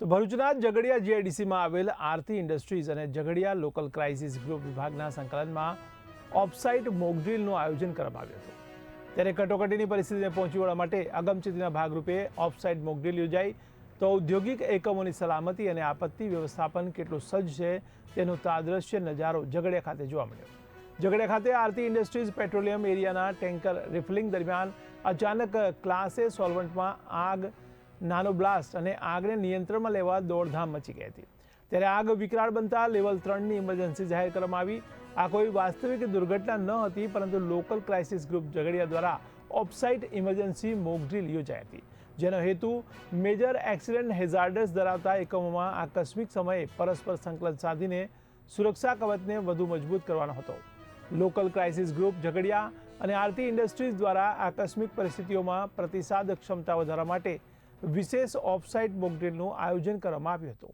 તો ભરૂચના ઝઘડિયા જીઆઈડીસીમાં આવેલ આરતી ઇન્ડસ્ટ્રીઝ અને ઝઘડિયા લોકલ ક્રાઇસિસ ગ્રુપ વિભાગના સંકલનમાં ઓફસાઇટ મોકડ્રીલનું આયોજન કરવામાં આવ્યું હતું। ત્યારે કટોકટીની પરિસ્થિતિને પહોંચી વળવા માટે અગમચેતીના ભાગરૂપે ઓફસાઇટ મોકડ્રીલ યોજાઈ તો ઔદ્યોગિક એકમોની સલામતી અને આપત્તિ વ્યવસ્થાપન કેટલું સજ્જ છે તેનો તાદ્રશ્ય નજારો ઝઘડિયા ખાતે જોવા મળ્યો। ઝઘડિયા ખાતે આરતી ઇન્ડસ્ટ્રીઝ પેટ્રોલિયમ એરિયાના ટેન્કર રિફિલિંગ દરમિયાન અચાનક ક્લાસ એ સોલ્વન્ટમાં આગ નાનો બ્લાસ્ટ અને આગને નિયંત્રણમાં લેવા દોડધામ મચી ગઈ હતી। ત્યારે આગ વિકરાળ બનતા લેવલ 3ની ઇમરજન્સી જાહેર કરવામાં આવી। આ કોઈ વાસ્તવિક દુર્ઘટના ન હતી, પરંતુ લોકલ ક્રાઇસિસ ગ્રુપ ઝઘડિયા દ્વારા ઓફસાઇટ ઇમરજન્સી મોકડ્રીલ યોજાઈ હતી, જેનો હેતુ મેજર એક્સિડન્ટ હેઝાર્ડસ ધરાવતા એકમોમાં આકસ્મિક સમયે પરસ્પર સંકલન સાધીને સુરક્ષા કવચને વધુ મજબૂત કરવાનો હતો। લોકલ ક્રાઇસિસ ગ્રુપ ઝઘડિયા અને આરતી ઇન્ડસ્ટ્રીઝ દ્વારા આકસ્મિક પરિસ્થિતિઓમાં પ્રતિસાદ ક્ષમતા વધારવા માટે વિશેષ ઓફસાઇટ મોકડ્રીલનું આયોજન કરવામાં આવ્યું હતું।